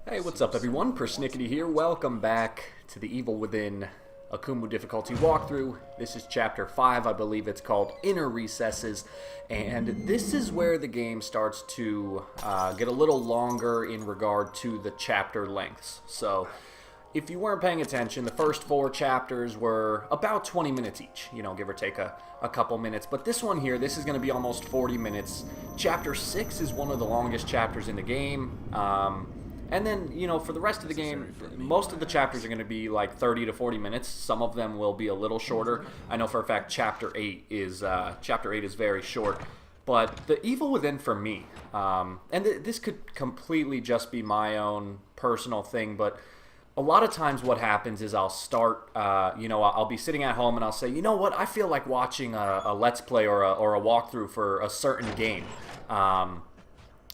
Hey, what's up everyone? PersNikity here. Welcome back to the Evil Within AKUMU difficulty walkthrough. This is Chapter 5, I believe it's called Inner Recesses, and this is where the game starts to get a little longer in regard to the chapter lengths. So, if you weren't paying attention, the first 4 chapters were about 20 minutes each, you know, give or take a couple minutes. But this one here, this is going to be almost 40 minutes. Chapter 6 is one of the longest chapters in the game. And then, you know, for the rest of the game, most of the chapters are going to be like 30 to 40 minutes. Some of them will be a little shorter. I know for a fact Chapter 8 is very short. But the Evil Within for me, and this could completely just be my own personal thing, but a lot of times what happens is I'll start, I'll be sitting at home and I'll say, you know what, I feel like watching a Let's Play or a walkthrough for a certain game.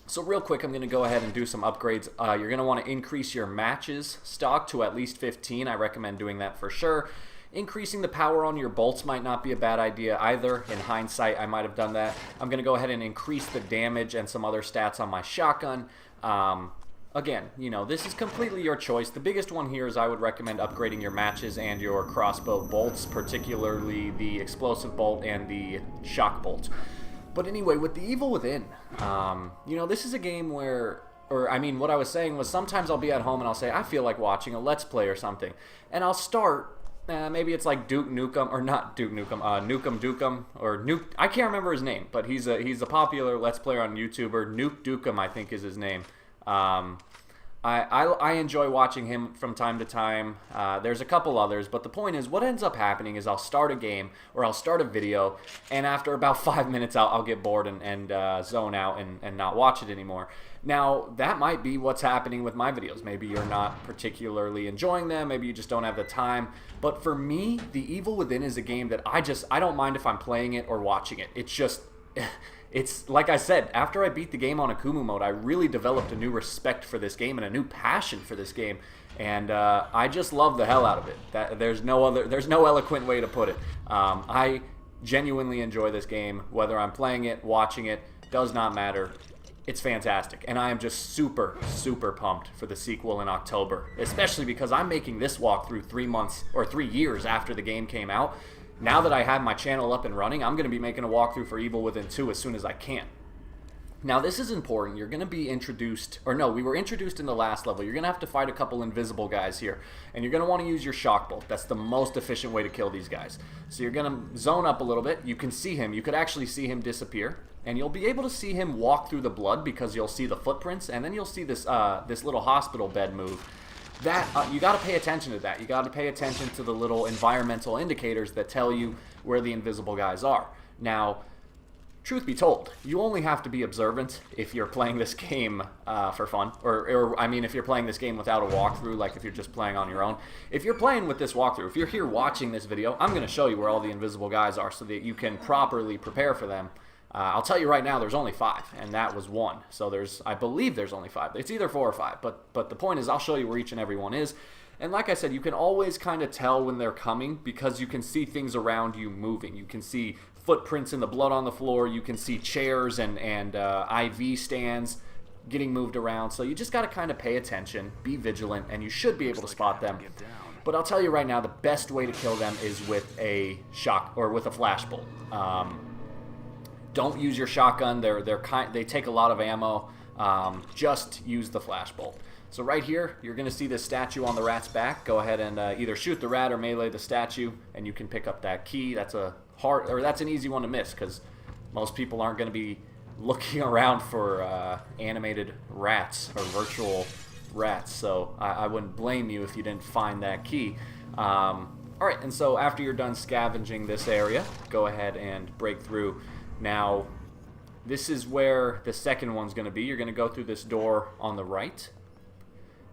So real quick, I'm going to go ahead and do some upgrades. You're going to want to increase your matches stock to at least 15. I recommend doing that for sure. Increasing the power on your bolts might not be a bad idea either. In hindsight, I might have done that. I'm going to go ahead and increase the damage and some other stats on my shotgun. Again, you know, this is completely your choice. The biggest one here is I would recommend upgrading your matches and your crossbow bolts, particularly the explosive bolt and the shock bolt. But anyway, with the Evil Within, you know, this is a game where, what I was saying was sometimes I'll be at home and I'll say, I feel like watching a Let's Play or something. And I'll start, maybe it's like Duke Nukem, or not Duke Nukem, Nukem Dukem, or Nuke, I can't remember his name, but he's a popular Let's Player on YouTuber. Nuke Dukem, I think is his name. I enjoy watching him from time to time. There's a couple others, but the point is, what ends up happening is I'll start a game or I'll start a video, and after about 5 minutes, I'll get bored and zone out and not watch it anymore. Now, that might be what's happening with my videos. Maybe you're not particularly enjoying them. Maybe you just don't have the time. But for me, The Evil Within is a game that I don't mind if I'm playing it or watching it. It's just... It's like I said, after I beat the game on AKUMU mode, I really developed a new respect for this game and a new passion for this game, and I just love the hell out of it. There's no eloquent way to put it. I genuinely enjoy this game, whether I'm playing it, watching it, does not matter. It's fantastic, and I am just super, super pumped for the sequel in October, especially because I'm making this walkthrough 3 years after the game came out. Now that I have my channel up and running, I'm going to be making a walkthrough for Evil Within 2 as soon as I can. Now this is important. You're going to be introduced, or no, we were introduced in the last level. You're going to have to fight a couple invisible guys here, and you're going to want to use your shock bolt. That's the most efficient way to kill these guys. So you're going to zone up a little bit. You can see him. You could actually see him disappear, and you'll be able to see him walk through the blood because you'll see the footprints, and then you'll see this little hospital bed move. You got to pay attention to that. You got to pay attention to the little environmental indicators that tell you where the invisible guys are. Now, truth be told, you only have to be observant if you're playing this game for fun, or if you're playing this game without a walkthrough, like if you're just playing on your own. If you're playing with this walkthrough, if you're here watching this video, I'm going to show you where all the invisible guys are so that you can properly prepare for them. I'll tell you right now, there's only 5, and that was 1. So I believe there's only 5. It's either 4 or 5, but the point is, I'll show you where each and every one is. And like I said, you can always kind of tell when they're coming because you can see things around you moving. You can see footprints in the blood on the floor. You can see chairs and IV stands getting moved around. So you just got to kind of pay attention, be vigilant, and you should be able to spot them. But I'll tell you right now, the best way to kill them is with a flash bolt. Don't use your shotgun. They take a lot of ammo. Just use the flash bolt. So right here, you're going to see this statue on the rat's back. Go ahead and either shoot the rat or melee the statue, and you can pick up that key. That's an easy one to miss because most people aren't going to be looking around for animated rats or virtual rats. So I wouldn't blame you if you didn't find that key. All right, and so after you're done scavenging this area, go ahead and break through. Now, this is where the second one's going to be. You're going to go through this door on the right,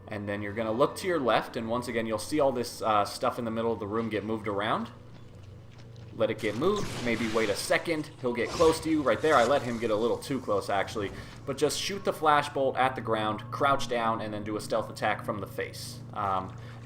and then you're going to look to your left, and once again, you'll see all this stuff in the middle of the room get moved around. Let it get moved. Maybe wait a second. He'll get close to you. Right there, I let him get a little too close, actually. But just shoot the flash bolt at the ground, crouch down, and then do a stealth attack from the face.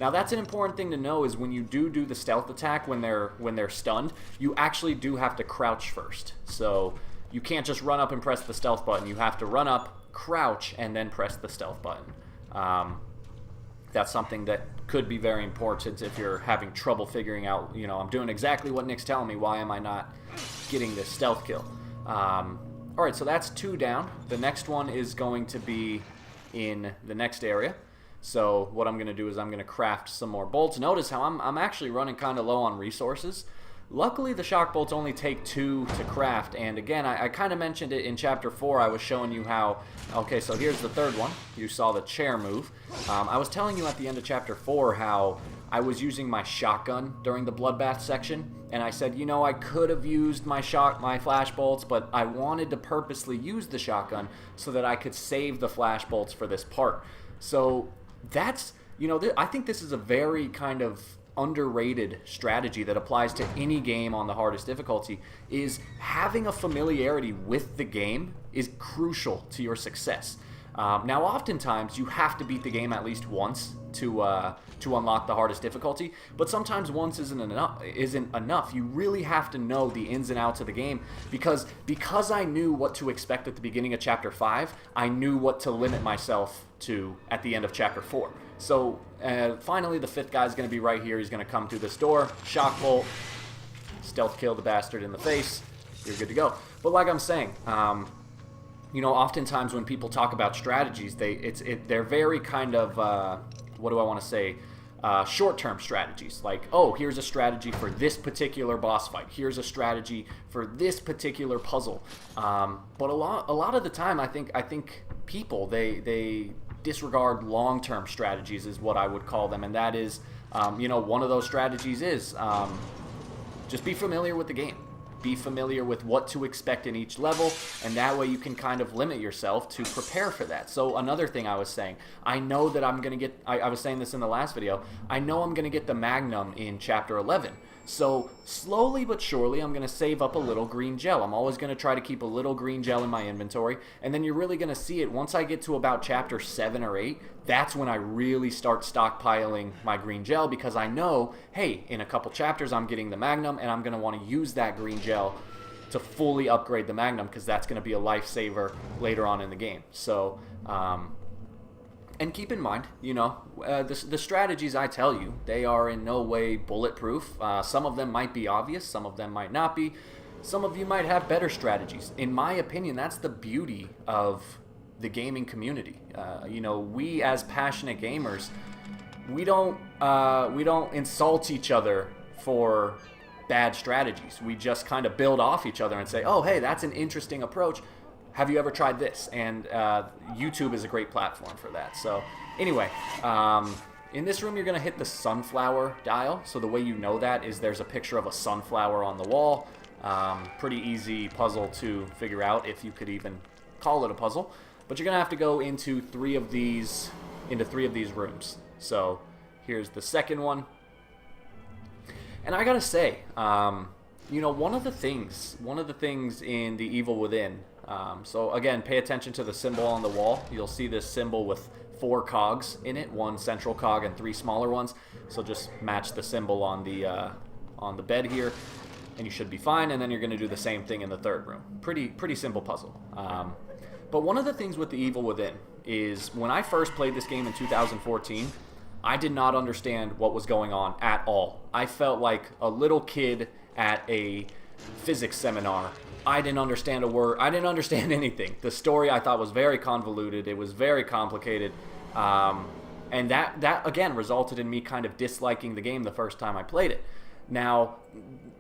Now that's an important thing to know is when you do the stealth attack when they're stunned, you actually do have to crouch first. So you can't just run up and press the stealth button. You have to run up, crouch, and then press the stealth button. That's something that could be very important if you're having trouble figuring out, I'm doing exactly what Nick's telling me. Why am I not getting this stealth kill? Alright, so that's 2 down. The next one is going to be in the next area. So what I'm going to do is I'm going to craft some more bolts. Notice how I'm actually running kind of low on resources. Luckily, the shock bolts only take 2 to craft, and again, I kind of mentioned it in Chapter 4. I was showing you how, okay, so here's the third one. You saw the chair move. I was telling you at the end of Chapter 4 how I was using my shotgun during the bloodbath section, and I said, I could have used my flash bolts, but I wanted to purposely use the shotgun so that I could save the flash bolts for this part. So that's, I think this is a very kind of underrated strategy that applies to any game on the hardest difficulty. Is having a familiarity with the game is crucial to your success. Now, oftentimes you have to beat the game at least once to unlock the hardest difficulty, but sometimes once isn't enough. You really have to know the ins and outs of the game, because I knew what to expect at the beginning of Chapter 5, I knew what to limit myself to at the end of Chapter 4. So finally, the 5th guy is going to be right here. He's going to come through this door, shock bolt, stealth kill the bastard in the face. You're good to go. But like I'm saying, oftentimes when people talk about strategies, they're very kind of what do I want to say? Short-term strategies. Like, oh, here's a strategy for this particular boss fight. Here's a strategy for this particular puzzle. But a lot of the time, I think people they disregard long-term strategies, is what I would call them, and that is, one of those strategies is just be familiar with the game. Be familiar with what to expect in each level, and that way you can kind of limit yourself to prepare for that. So another thing I was saying, I know that I'm going to get, I was saying this in the last video, I know I'm going to get the Magnum in Chapter 11. So slowly but surely I'm going to save up a little green gel. I'm always going to try to keep a little green gel in my inventory, and then you're really going to see it once I get to about Chapter 7 or 8. That's when I really start stockpiling my green gel, because I know, hey, in a couple chapters I'm getting the Magnum, and I'm going to want to use that green gel to fully upgrade the Magnum, because that's going to be a lifesaver later on in the game. So, and keep in mind, the strategies I tell you, they are in no way bulletproof. Some of them might be obvious, some of them might not be. Some of you might have better strategies. In my opinion, that's the beauty of the gaming community. We as passionate gamers, we don't insult each other for bad strategies. We just kind of build off each other and say, oh, hey, that's an interesting approach. Have you ever tried this? And YouTube is a great platform for that. So anyway, in this room you're going to hit the sunflower dial. So the way you know that is there's a picture of a sunflower on the wall. Pretty easy puzzle to figure out, if you could even call it a puzzle. But you're going to have to go into three of these rooms. So here's the second one. And I got to say, one of the things in the Evil Within, so again, pay attention to the symbol on the wall. You'll see this symbol with 4 cogs in it, 1 central cog and 3 smaller ones. So just match the symbol on the bed here, and you should be fine. And then you're going to do the same thing in the third room. Pretty simple puzzle. But one of the things with the Evil Within is, when I first played this game in 2014, I did not understand what was going on at all. I felt like a little kid at a physics seminar. I didn't understand a word. I didn't understand anything. The story I thought was very convoluted. It was very complicated. And that again resulted in me kind of disliking the game the first time I played it. Now,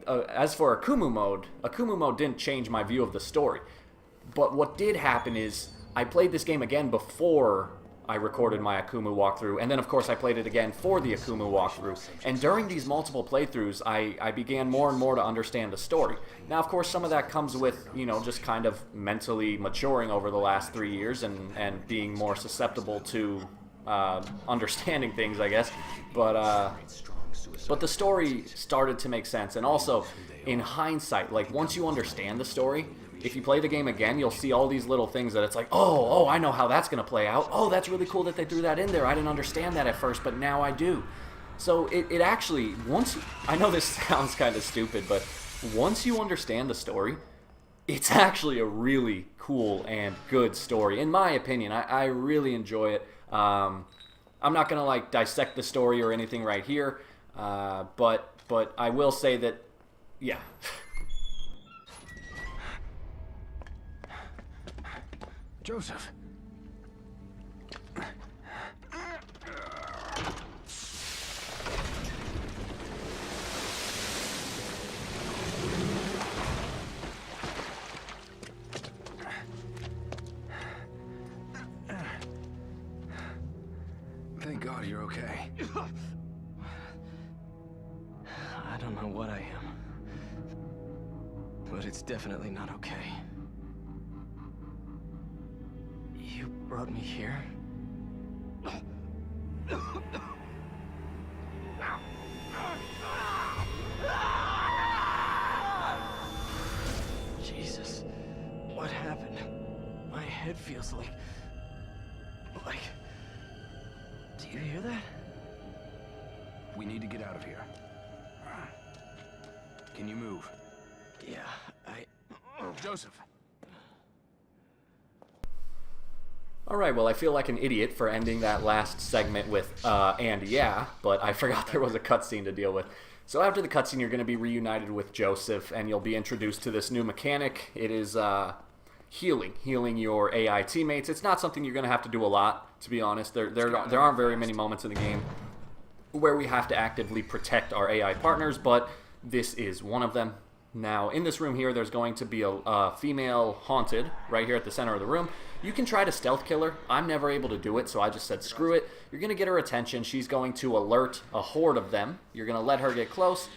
as for AKUMU mode didn't change my view of the story. But what did happen is I played this game again before I recorded my AKUMU walkthrough, and then of course I played it again for the AKUMU walkthrough. And during these multiple playthroughs, I began more and more to understand the story. Now, of course, some of that comes with, just kind of mentally maturing over the last 3 years and being more susceptible to understanding things, I guess. But the story started to make sense. And also, in hindsight, like, once you understand the story, if you play the game again, you'll see all these little things that it's like, oh, I know how that's going to play out. Oh, that's really cool that they threw that in there. I didn't understand that at first, but now I do. So it actually, I know this sounds kind of stupid, but once you understand the story, it's actually a really cool and good story. In my opinion, I really enjoy it. I'm not gonna like dissect the story or anything right here, but I will say that, yeah. Joseph. Thank God you're okay. I don't know what I am, but it's definitely not okay. You brought me here? Jesus, what happened? My head feels like... Do you hear that? We need to get out of here. Can you move? Yeah, Joseph. Alright, well, I feel like an idiot for ending that last segment with, and yeah, but I forgot there was a cutscene to deal with. So after the cutscene, you're going to be reunited with Joseph, and you'll be introduced to this new mechanic. It is, healing your AI teammates. It's not something you're going to have to do a lot, to be honest. There aren't very many moments in the game where we have to actively protect our AI partners, but this is one of them. Now, in this room here, there's going to be a female haunted right here at the center of the room. You can try to stealth kill her. I'm never able to do it, so I just said screw it. You're going to get her attention. She's going to alert a horde of them. You're going to let her get close,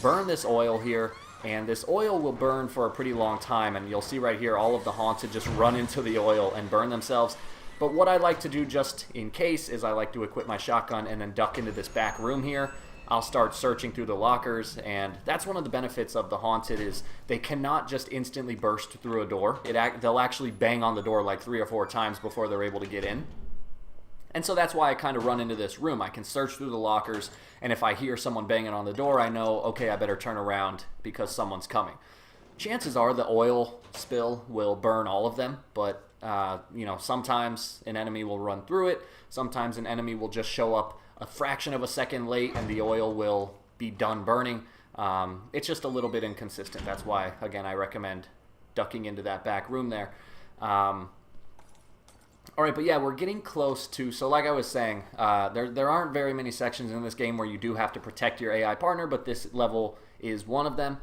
burn this oil here, and this oil will burn for a pretty long time, and you'll see right here all of the haunted just run into the oil and burn themselves. But what I like to do just in case is I like to equip my shotgun and then duck into this back room here. I'll start searching through the lockers, and that's one of the benefits of the haunted is they cannot just instantly burst through a door. They'll actually bang on the door like 3 or 4 times before they're able to get in. And so that's why I kind of run into this room. I can search through the lockers, and if I hear someone banging on the door, I know, okay, I better turn around because someone's coming. Chances are the oil spill will burn all of them, but you know, sometimes an enemy will run through it. Sometimes an enemy will just show up a fraction of a second late, and the oil will be done burning. It's just a little bit inconsistent. That's why, again, I recommend ducking into that back room there. Alright, but yeah, we're getting close to... So like I was saying, there aren't very many sections in this game where you do have to protect your AI partner, but this level is one of them.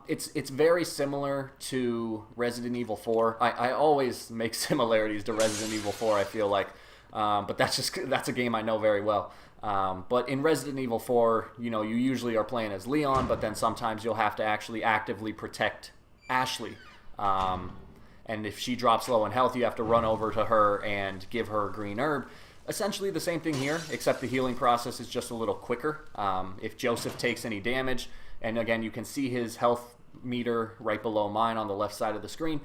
It's very similar to Resident Evil 4. I always make similarities to Resident Evil 4, I feel like. But that's a game I know very well. But in Resident Evil 4, you know, you usually are playing as Leon, but then sometimes you'll have to actually actively protect Ashley. And if she drops low in health, you have to run over to her and give her a green herb. Essentially the same thing here, except the healing process is just a little quicker. If Joseph takes any damage, and again, you can see his health meter right below mine on the left side of the screen.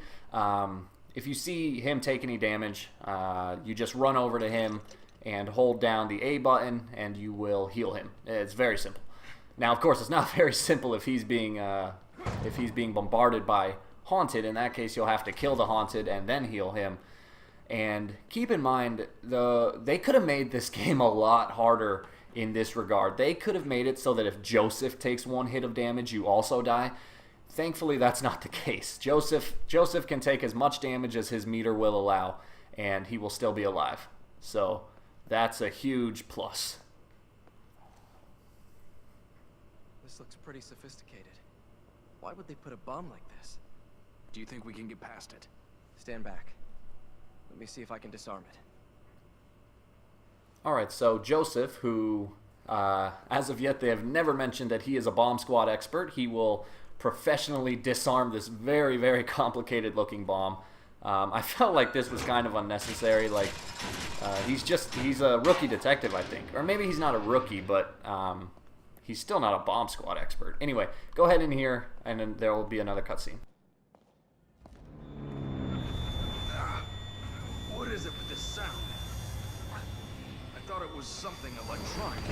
If you see him take any damage, you just run over to him and hold down the A button, and you will heal him. It's very simple. Now, of course, it's not very simple if he's being bombarded by haunted. In that case, you'll have to kill the haunted and then heal him. And keep in mind, they could have made this game a lot harder in this regard. They could have made it so that if Joseph takes 1 hit of damage, you also die. Thankfully, that's not the case. Joseph can take as much damage as his meter will allow, and he will still be alive. So that's a huge plus. This looks pretty sophisticated. Why would they put a bomb like this? Do you think we can get past it? Stand back. Let me see if I can disarm it. Alright, so Joseph, who, as of yet, they have never mentioned that he is a bomb squad expert. He will professionally disarm this very, very complicated looking bomb. I felt like this was kind of unnecessary. Like, he's a rookie detective, I think. Or maybe he's not a rookie, but he's still not a bomb squad expert. Anyway, go ahead in here, and then there will be another cutscene. What is it with this sound? I thought it was something electronic.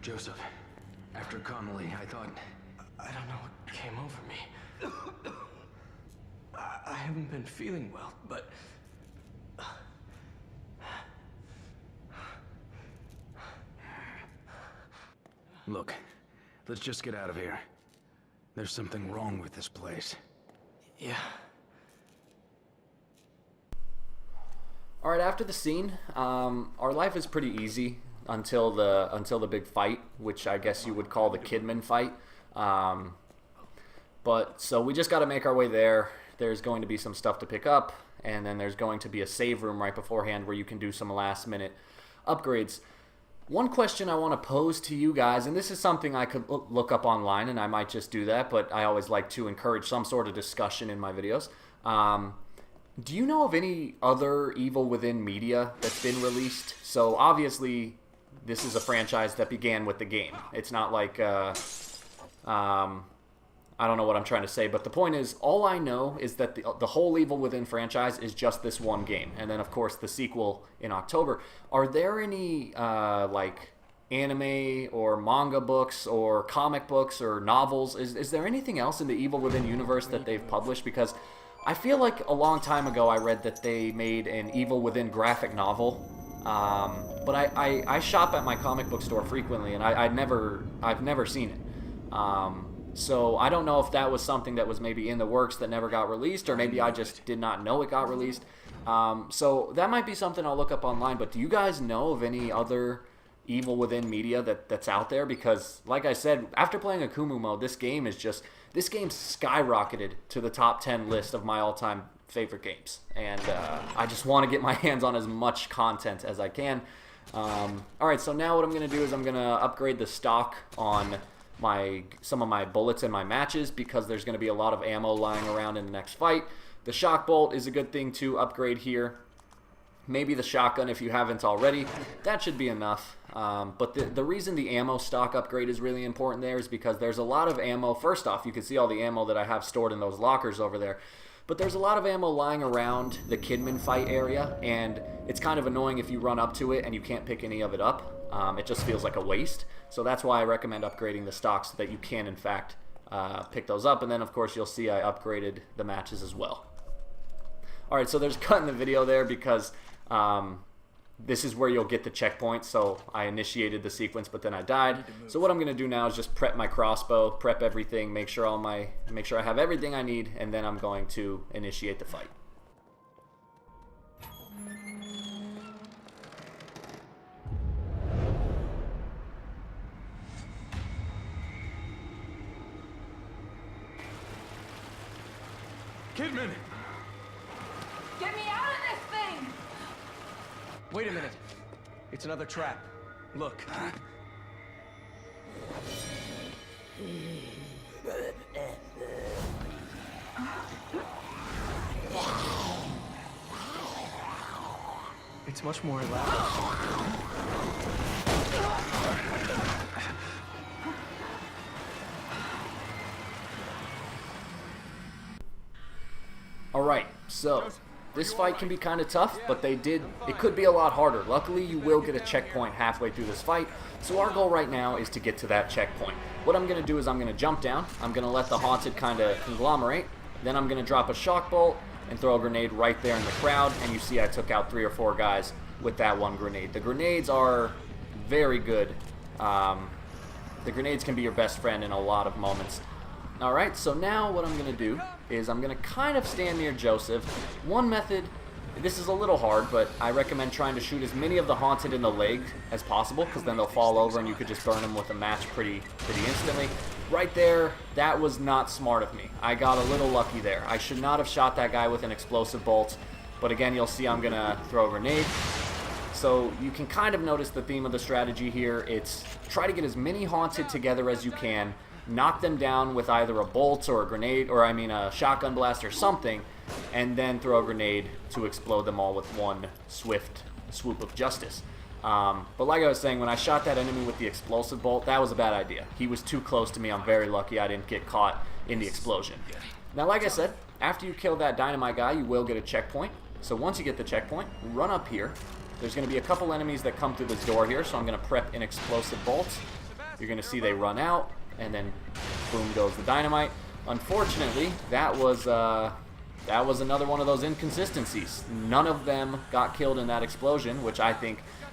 Joseph, after Connolly, I thought... I don't know what came over me. I haven't been feeling well, but... Look, let's just get out of here. There's something wrong with this place. Yeah. Alright, after the scene, our life is pretty easy until the big fight, which I guess you would call the Kidman fight. But so we just got to make our way there. There's going to be some stuff to pick up, and then there's going to be a save room right beforehand where you can do some last minute upgrades. One question I want to pose to you guys, and this is something I could look up online, and I might just do that, but I always like to encourage some sort of discussion in my videos. Do you know of any other Evil Within media that's been released? So obviously, this is a franchise that began with the game. It's not like, I don't know what I'm trying to say, but the point is, all I know is that the whole Evil Within franchise is just this one game, and then of course the sequel in October. Are there any like anime or manga books or comic books or novels? Is there anything else in the Evil Within universe that they've published? Because I feel like a long time ago I read that they made an Evil Within graphic novel, but I shop at my comic book store frequently, and I've never seen it. So I don't know if that was something that was maybe in the works that never got released, or maybe I just did not know it got released. So that might be something I'll look up online. But do you guys know of any other Evil Within media that's out there? Because like I said, after playing AKUMU mode, this game skyrocketed to the top 10 list of my all-time favorite games, and I just want to get my hands on as much content as I can. Alright, so now what I'm going to do is I'm going to upgrade the stock on some of my bullets in my matches, because there's going to be a lot of ammo lying around in the next fight. The shock bolt is a good thing to upgrade here. Maybe the shotgun if you haven't already. That should be enough. But the reason the ammo stock upgrade is really important there is because there's a lot of ammo. First off, you can see all the ammo that I have stored in those lockers over there. But there's a lot of ammo lying around the Kidman fight area, and it's kind of annoying if you run up to it and you can't pick any of it up. It just feels like a waste. So that's why I recommend upgrading the stock so that you can, in fact, pick those up. And then, of course, you'll see I upgraded the matches as well. Alright, so there's a cut in the video there because this is where you'll get the checkpoint. So I initiated the sequence, but then I died. So what I'm going to do now is just prep my crossbow, prep everything, make sure I have everything I need, and then I'm going to initiate the fight. Kidman! Get me out of this thing! Wait a minute. It's another trap. Look. It's much more elaborate. Alright, so this fight can be kind of tough, but it could be a lot harder. Luckily, you will get a checkpoint halfway through this fight, so our goal right now is to get to that checkpoint. What I'm going to do is I'm going to jump down, I'm going to let the haunted kind of conglomerate, then I'm going to drop a shock bolt and throw a grenade right there in the crowd, and you see I took out 3 or 4 guys with that one grenade. The grenades are very good. The grenades can be your best friend in a lot of moments. Alright, so now what I'm going to do is I'm going to kind of stand near Joseph. One method, this is a little hard, but I recommend trying to shoot as many of the haunted in the leg as possible, because then they'll fall over and you could just burn them with a match pretty instantly. Right there, that was not smart of me. I got a little lucky there. I should not have shot that guy with an explosive bolt, but again, you'll see I'm going to throw a grenade. So you can kind of notice the theme of the strategy here. It's try to get as many haunted together as you can, knock them down with either a bolt or a grenade, or a shotgun blast or something, and then throw a grenade to explode them all with one swift swoop of justice. But like I was saying, when I shot that enemy with the explosive bolt, that was a bad idea. He was too close to me. I'm very lucky I didn't get caught in the explosion. Now, like I said, after you kill that dynamite guy, you will get a checkpoint. So once you get the checkpoint, run up here. There's going to be a couple enemies that come through this door here, so I'm going to prep an explosive bolt. you're going to see they run out, and then boom goes the dynamite. Unfortunately, that was another one of those inconsistencies. None of them got killed in that explosion, which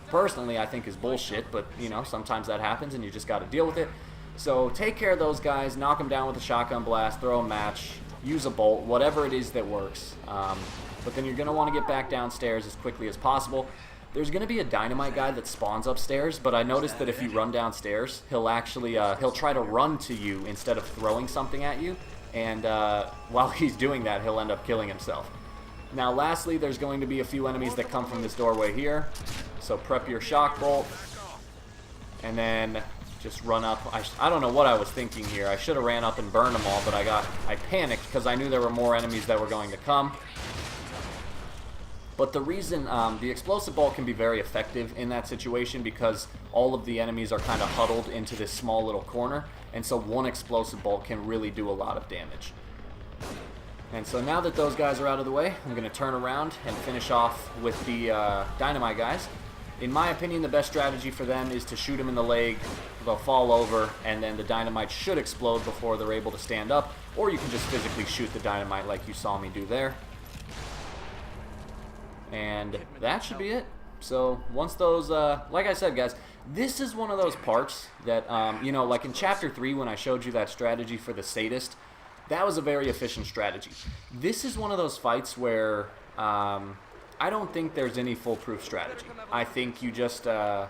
personally I think is bullshit, but you know, sometimes that happens and you just got to deal with it. So take care of those guys, knock them down with a shotgun blast, throw a match, use a bolt, whatever it is that works. But then you're going to want to get back downstairs as quickly as possible. There's going to be a dynamite guy that spawns upstairs, but I noticed that if you run downstairs, he'll actually he'll try to run to you instead of throwing something at you, and while he's doing that, he'll end up killing himself. Now lastly, there's going to be a few enemies that come from this doorway here, so prep your shock bolt, and then just run up. I don't know what I was thinking here. I should have ran up and burned them all, but I panicked because I knew there were more enemies that were going to come. But the reason, the explosive bolt can be very effective in that situation because all of the enemies are kind of huddled into this small little corner, and so one explosive bolt can really do a lot of damage. And so now that those guys are out of the way, I'm going to turn around and finish off with the dynamite guys. In my opinion, the best strategy for them is to shoot them in the leg, they'll fall over, and then the dynamite should explode before they're able to stand up, or you can just physically shoot the dynamite like you saw me do there. And that should be it. So once those, like I said, guys, this is one of those parts that, you know, like in Chapter 3 when I showed you that strategy for the sadist, that was a very efficient strategy. This is one of those fights where I don't think there's any foolproof strategy. I think you just, I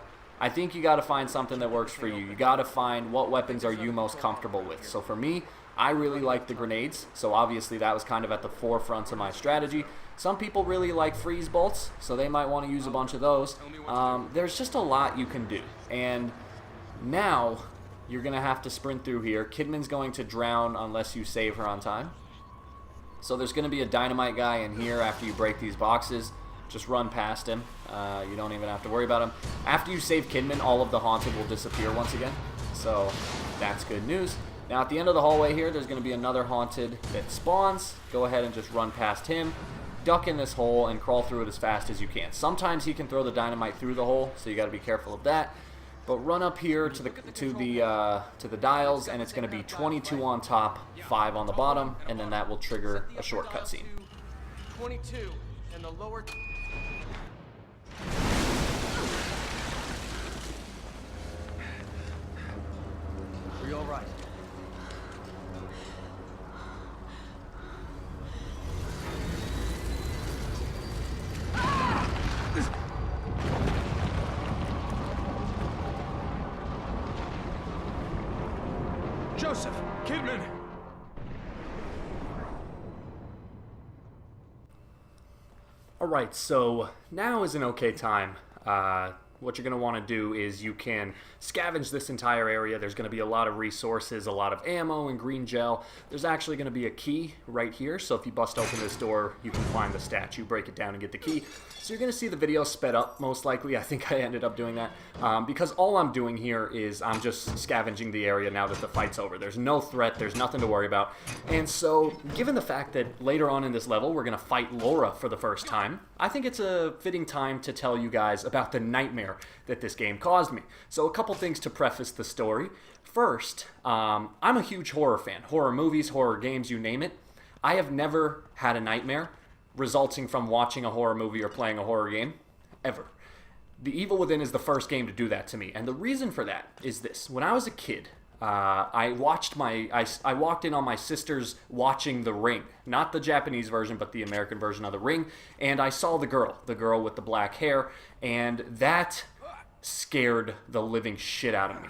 think you got to find something that works for you. You got to find what weapons are you most comfortable with. So for me, I really like the grenades, so obviously that was kind of at the forefront of my strategy. Some people really like freeze bolts, so they might want to use a bunch of those. There's just a lot you can do. And now you're going to have to sprint through here. Kidman's going to drown unless you save her on time. So there's going to be a dynamite guy in here after you break these boxes. Just run past him. You don't even have to worry about him. After you save Kidman, all of the haunted will disappear once again. So that's good news. Now at the end of the hallway here, there's going to be another haunted that spawns. Go ahead and just run past him. Duck in this hole and crawl through it as fast as you can. Sometimes he can throw the dynamite through the hole, so you got to be careful of that. But run up here to the dials, and it's going to be 22 on top, 5 on the bottom, and then that will trigger a short cutscene. 22 and the lower. Are you all right? Joseph! Kidman! Alright, so now is an okay time. What you're going to want to do is you can scavenge this entire area. There's going to be a lot of resources, a lot of ammo and green gel. There's actually going to be a key right here, so if you bust open this door, you can find the statue, break it down, and get the key. So you're going to see the video sped up, most likely. I think I ended up doing that, because all I'm doing here is I'm just scavenging the area now that the fight's over. There's no threat, there's nothing to worry about. And so, given the fact that later on in this level, we're going to fight Laura for the first time, I think it's a fitting time to tell you guys about the nightmare that this game caused me. So a couple things to preface the story. First, I'm a huge horror fan. Horror movies, horror games, you name it. I have never had a nightmare resulting from watching a horror movie or playing a horror game, ever. The Evil Within is the first game to do that to me, and the reason for that is this. When I was a kid, I walked in on my sisters watching The Ring, not the Japanese version, but the American version of The Ring, and I saw the girl with the black hair, and that scared the living shit out of me.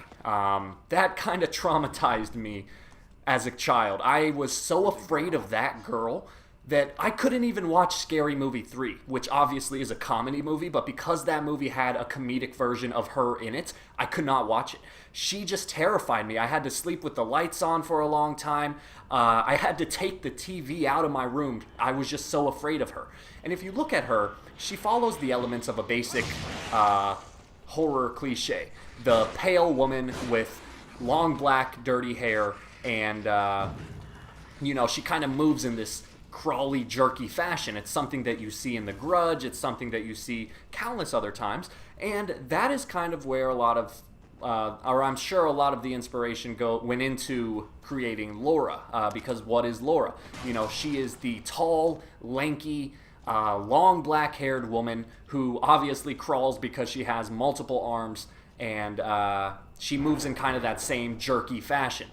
That kind of traumatized me as a child. I was so afraid of that girl that I couldn't even watch Scary Movie 3, which obviously is a comedy movie, but because that movie had a comedic version of her in it, I could not watch it. She just terrified me. I had to sleep with the lights on for a long time. I had to take the TV out of my room. I was just so afraid of her. And if you look at her, she follows the elements of a basic horror cliche. The pale woman with long black dirty hair, and you know, she kind of moves in this crawly, jerky fashion. It's something that you see in The Grudge. It's something that you see countless other times. And that is kind of where a lot of or I'm sure a lot of the inspiration went into creating Laura, because what is Laura? You know, she is the tall, lanky, long black-haired woman who obviously crawls because she has multiple arms, and she moves in kind of that same jerky fashion.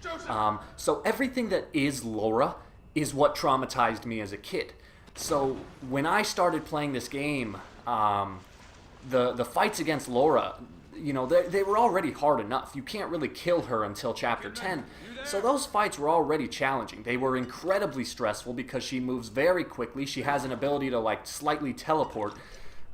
So everything that is Laura is what traumatized me as a kid. So when I started playing this game, the fights against Laura, you know, they were already hard enough. You can't really kill her until Chapter 10. So those fights were already challenging. They were incredibly stressful because she moves very quickly. She has an ability to, like, slightly teleport.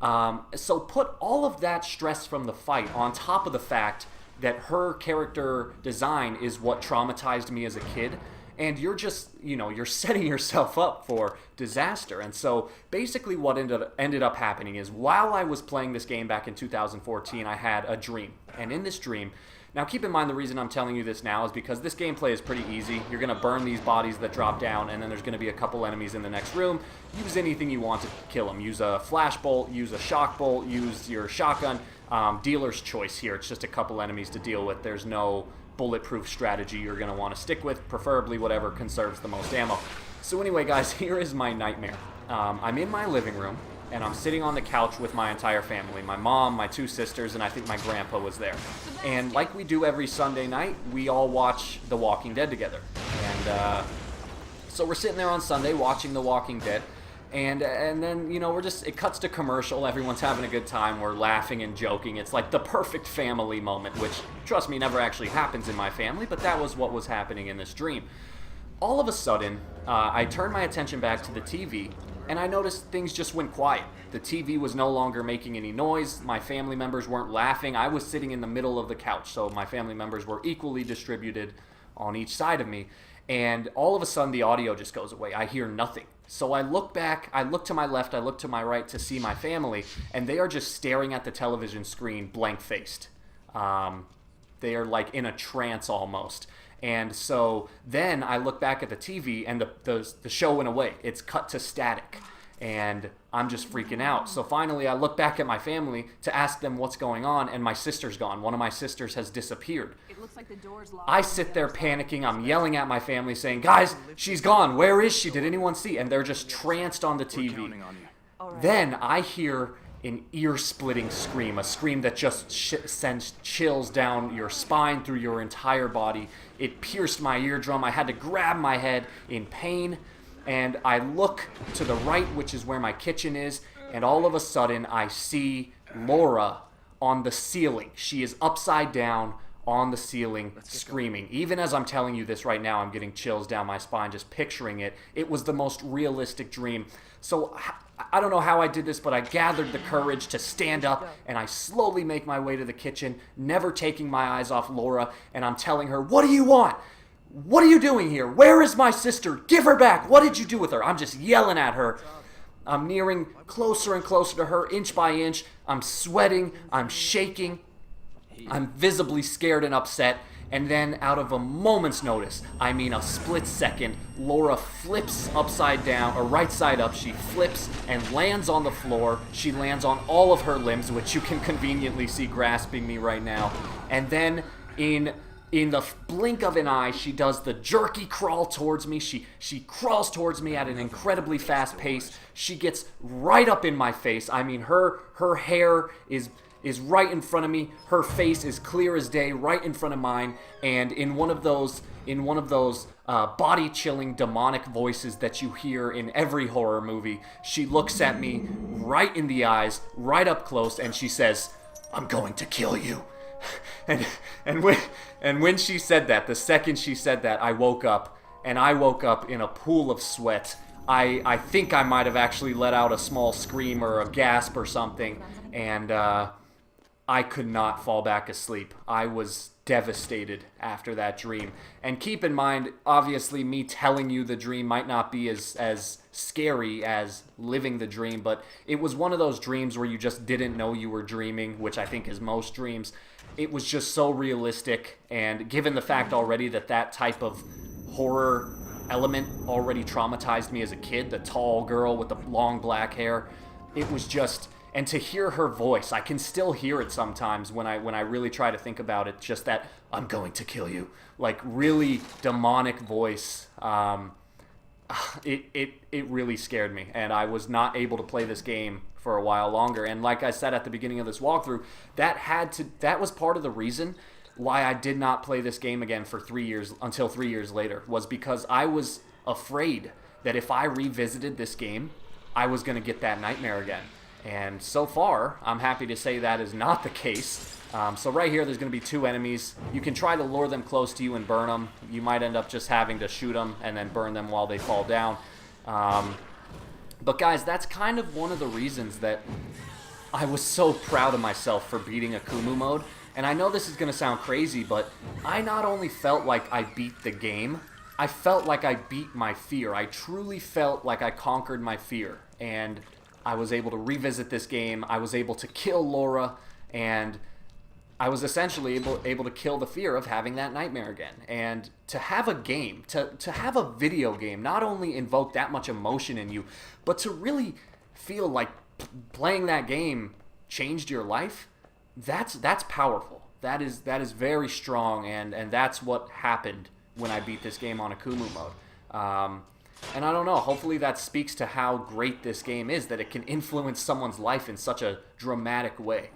So put all of that stress from the fight on top of the fact that her character design is what traumatized me as a kid, and you're just, you know, you're setting yourself up for disaster. And so basically what ended up happening is, while I was playing this game back in 2014, I had a dream. And in this dream, now keep in mind, the reason I'm telling you this now is because this gameplay is pretty easy. You're going to burn these bodies that drop down, and then there's going to be a couple enemies in the next room. Use anything you want to kill them. Use a flash bolt, use a shock bolt, use your shotgun. Dealer's choice here. It's just a couple enemies to deal with. There's no bulletproof strategy you're going to want to stick with, preferably whatever conserves the most ammo. So anyway, guys, here is my nightmare. I'm in my living room, and I'm sitting on the couch with my entire family. My mom, my two sisters, and I think my grandpa was there. And like we do every Sunday night, we all watch The Walking Dead together. And so we're sitting there on Sunday watching The Walking Dead. And then, you know, it cuts to commercial. Everyone's having a good time. We're laughing and joking. It's like the perfect family moment, which, trust me, never actually happens in my family, but that was what was happening in this dream. All of a sudden, I turned my attention back to the TV, and I noticed things just went quiet. The TV was no longer making any noise. My family members weren't laughing. I was sitting in the middle of the couch, so my family members were equally distributed on each side of me. And all of a sudden, the audio just goes away. I hear nothing. So I look back, I look to my left, I look to my right to see my family, and they are just staring at the television screen blank-faced. They are like in a trance almost. And so then I look back at the TV, and the show went away. It's cut to static. And I'm just freaking out. So finally, I look back at my family to ask them what's going on, and my sister's gone. One of my sisters has disappeared. It looks like the door's locked. I sit there panicking. I'm yelling at my family, saying, "Guys, she's gone. Where is she? Did anyone see?" And they're just tranced on the TV. Then I hear an ear-splitting scream, a scream that just sends chills down your spine through your entire body. It pierced my eardrum. I had to grab my head in pain. And I look to the right, which is where my kitchen is, and all of a sudden I see Laura on the ceiling. She is upside down on the ceiling, screaming. Even as I'm telling you this right now, I'm getting chills down my spine just picturing it. It was the most realistic dream. So I don't know how I did this, but I gathered the courage to stand up, and I slowly make my way to the kitchen, never taking my eyes off Laura, and I'm telling her, "What do you want? What are you doing here? Where is my sister? Give her back. What did you do with her?" I'm just yelling at her. I'm nearing closer and closer to her, inch by inch. I'm sweating. I'm shaking. I'm visibly scared and upset. And then, out of a moment's notice, I mean a split second, Laura flips upside down, or right side up. She flips and lands on the floor. She lands on all of her limbs, which you can conveniently see grasping me right now. And then, in the blink of an eye, she does the jerky crawl towards me. She crawls towards me at an incredibly fast pace. She gets right up in my face. I mean, her hair is right in front of me. Her face is clear as day, right in front of mine. And in one of those body-chilling demonic voices that you hear in every horror movie, she looks at me right in the eyes, right up close, and she says, "I'm going to kill you." And when she said that, the second she said that, I woke up, and I woke up in a pool of sweat. I think I might have actually let out a small scream or a gasp or something, and I could not fall back asleep. I was devastated after that dream. And keep in mind, obviously, me telling you the dream might not be as scary as living the dream, but it was one of those dreams where you just didn't know you were dreaming, which I think is most dreams. It was just so realistic, and given the fact already that type of horror element already traumatized me as a kid, the tall girl with the long black hair, it was just... And to hear her voice, I can still hear it sometimes when I really try to think about it. Just that "I'm going to kill you," like really demonic voice. It really scared me, and I was not able to play this game for a while longer. And like I said at the beginning of this walkthrough, that was part of the reason why I did not play this game again for 3 years until 3 years later, was because I was afraid that if I revisited this game, I was going to get that nightmare again. And so far, I'm happy to say that is not the case. So right here, there's going to be 2 enemies. You can try to lure them close to you and burn them. You might end up just having to shoot them and then burn them while they fall down. But guys, that's kind of one of the reasons that I was so proud of myself for beating AKUMU mode. And I know this is going to sound crazy, but I not only felt like I beat the game, I felt like I beat my fear. I truly felt like I conquered my fear. And I was able to revisit this game. I was able to kill Laura, and I was essentially able to kill the fear of having that nightmare again. And to have a game, to have a video game, not only invoke that much emotion in you, but to really feel like playing that game changed your life, that's powerful. That is very strong, and that's what happened when I beat this game on AKUMU mode. And I don't know, hopefully that speaks to how great this game is, that it can influence someone's life in such a dramatic way.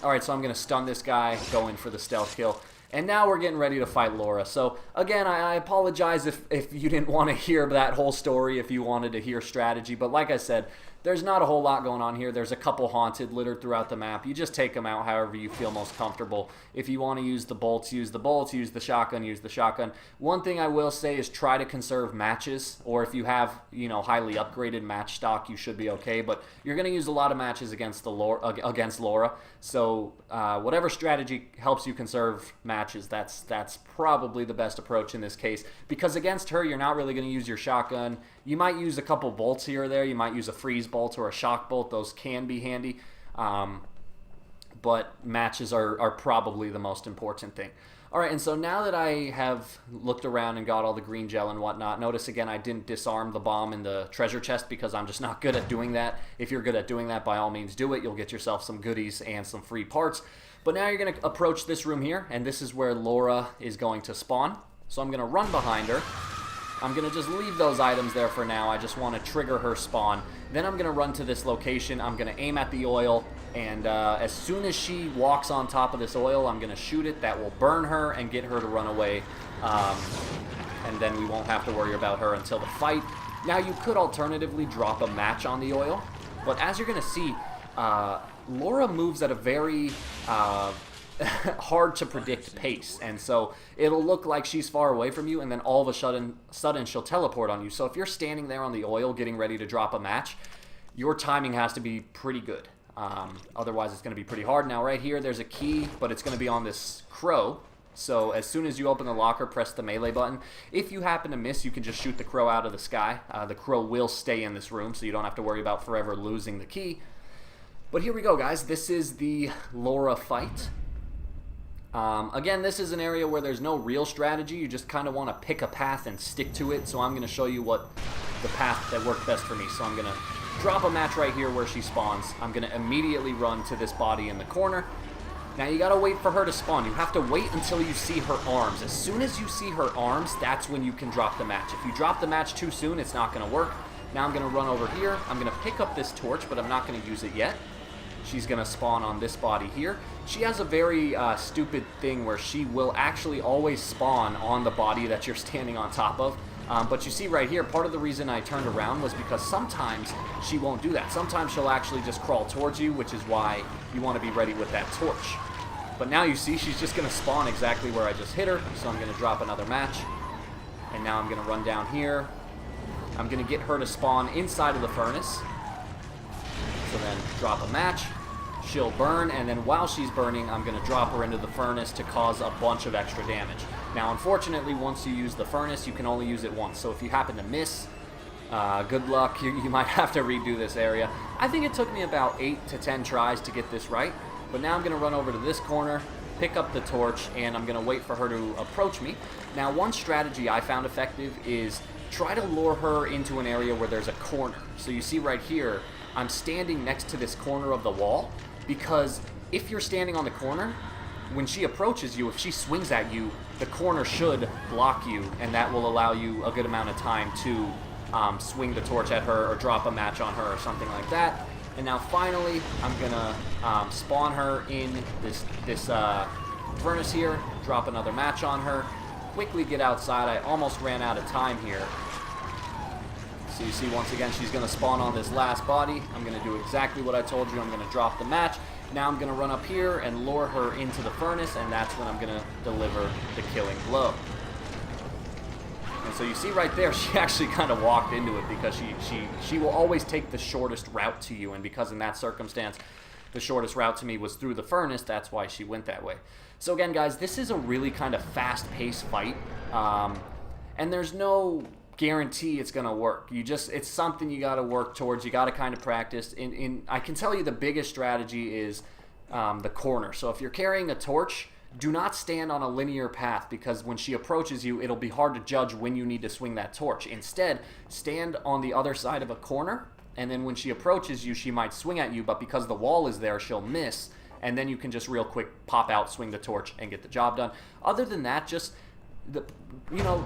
Alright, so I'm going to stun this guy, go in for the stealth kill. And now we're getting ready to fight Laura. So, again, I apologize if you didn't want to hear that whole story, if you wanted to hear strategy. But like I said, there's not a whole lot going on here. There's a couple haunted littered throughout the map. You just take them out however you feel most comfortable. If you want to use the bolts, use the bolts. Use the shotgun, use the shotgun. One thing I will say is try to conserve matches. Or if you have, highly upgraded match stock, you should be okay. But you're going to use a lot of matches against Laura. So whatever strategy helps you conserve matches, that's probably the best approach in this case. Because against her, you're not really going to use your shotgun. You might use a couple bolts here or there. You might use a freeze bolt or a shock bolt. Those can be handy. But matches are probably the most important thing. Alright, and so now that I have looked around and got all the green gel and whatnot, notice again I didn't disarm the bomb in the treasure chest because I'm just not good at doing that. If you're good at doing that, by all means do it. You'll get yourself some goodies and some free parts. But now you're going to approach this room here, and this is where Laura is going to spawn. So I'm going to run behind her. I'm going to just leave those items there for now. I just want to trigger her spawn. Then I'm going to run to this location. I'm going to aim at the oil. And as soon as she walks on top of this oil, I'm going to shoot it. That will burn her and get her to run away. And then we won't have to worry about her until the fight. Now, you could alternatively drop a match on the oil. But as you're going to see, Laura moves at a very hard to predict pace, and so it'll look like she's far away from you, and then all of a sudden she'll teleport on you. So if you're standing there on the oil getting ready to drop a match, your timing has to be pretty good. Otherwise it's going to be pretty hard. Now right here there's a key, but it's going to be on this crow. So as soon as you open the locker, press the melee button. If you happen to miss, you can just shoot the crow out of the sky. The crow will stay in this room, so you don't have to worry about forever losing the key. But here we go, guys. This is the Laura fight. Again, this is an area where there's no real strategy. You just kind of want to pick a path and stick to it. So I'm going to show you what the path that worked best for me. So I'm going to drop a match right here where she spawns. I'm going to immediately run to this body in the corner. Now you got to wait for her to spawn. You have to wait until you see her arms. As soon as you see her arms, that's when you can drop the match. If you drop the match too soon, it's not going to work. Now I'm going to run over here. I'm going to pick up this torch, but I'm not going to use it yet. She's going to spawn on this body here. She has a very stupid thing where she will actually always spawn on the body that you're standing on top of. But you see right here, part of the reason I turned around was because sometimes she won't do that. Sometimes she'll actually just crawl towards you, which is why you want to be ready with that torch. But now you see she's just going to spawn exactly where I just hit her. So I'm going to drop another match. And now I'm going to run down here. I'm going to get her to spawn inside of the furnace. So then drop a match, she'll burn, and then while she's burning, I'm going to drop her into the furnace to cause a bunch of extra damage. Now, unfortunately, once you use the furnace, you can only use it once. So if you happen to miss, good luck. You might have to redo this area. I think it took me about 8 to 10 tries to get this right. But now I'm going to run over to this corner, pick up the torch, and I'm going to wait for her to approach me. Now, one strategy I found effective is try to lure her into an area where there's a corner. So you see right here, I'm standing next to this corner of the wall, because if you're standing on the corner, when she approaches you, if she swings at you, the corner should block you, and that will allow you a good amount of time to swing the torch at her or drop a match on her or something like that. And now finally, I'm gonna spawn her in this furnace here, drop another match on her, quickly get outside. I almost ran out of time here. So you see, once again, she's gonna spawn on this last body. I'm gonna do exactly what I told you. I'm gonna drop the match. Now I'm gonna run up here and lure her into the furnace, and that's when I'm gonna deliver the killing blow. And so you see right there, she actually kind of walked into it, because she will always take the shortest route to you, and because in that circumstance, the shortest route to me was through the furnace, that's why she went that way. So again, guys, this is a really kind of fast-paced fight, and there's no guarantee it's gonna work. It's something you got to work towards. You got to kind of practice. I can tell you the biggest strategy is the corner. So if you're carrying a torch, do not stand on a linear path, because when she approaches you, it'll be hard to judge when you need to swing that torch. Instead, stand on the other side of a corner, and then when she approaches you, she might swing at you, but because the wall is there, she'll miss, and then you can just real quick pop out, swing the torch, and get the job done. Other than that, just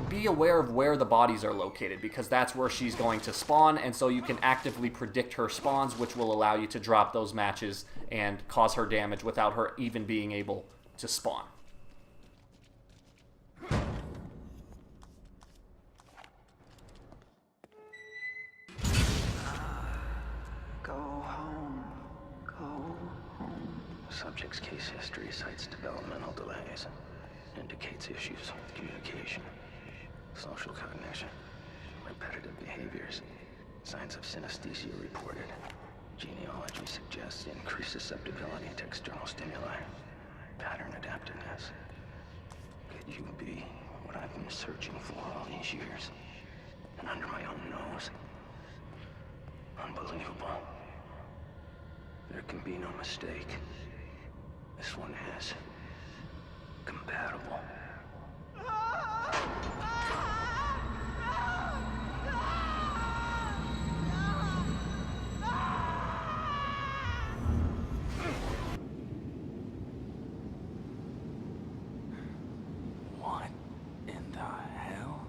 be aware of where the bodies are located, because that's where she's going to spawn, and so you can actively predict her spawns, which will allow you to drop those matches and cause her damage without her even being able to spawn. Go home. Go home. Subject's case history cites developmental delays. Indicates issues with communication, social cognition, repetitive behaviors, signs of synesthesia reported. Genealogy suggests increased susceptibility to external stimuli, pattern adaptiveness. Could you be what I've been searching for all these years? And under my own nose? Unbelievable. There can be no mistake. This one is compatible. What in the hell?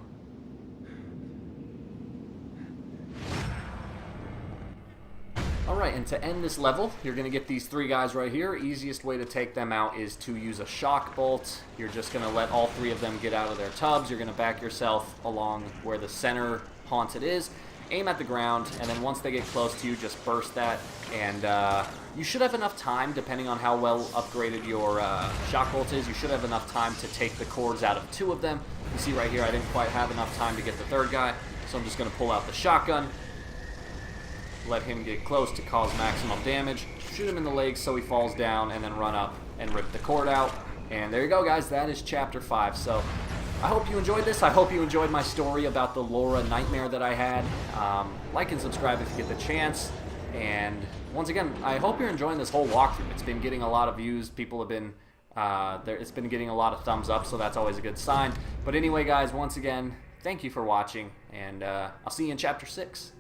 Alright, and to end this level, you're going to get these three guys right here. Easiest way to take them out is to use a shock bolt. You're just going to let all three of them get out of their tubs. You're going to back yourself along where the center haunted is. Aim at the ground, and then once they get close to you, just burst that. And you should have enough time, depending on how well upgraded your shock bolt is, you should have enough time to take the cords out of two of them. You see right here, I didn't quite have enough time to get the third guy, so I'm just going to pull out the shotgun. Let him get close to cause maximum damage. Shoot him in the legs so he falls down, and then run up and rip the cord out. And there you go, guys. That is Chapter 5. So I hope you enjoyed this. I hope you enjoyed my story about the Laura nightmare that I had. Like and subscribe if you get the chance. And once again, I hope you're enjoying this whole walkthrough. It's been getting a lot of views. People have been it's been getting a lot of thumbs up, so that's always a good sign. But anyway, guys, once again, thank you for watching, and I'll see you in Chapter 6.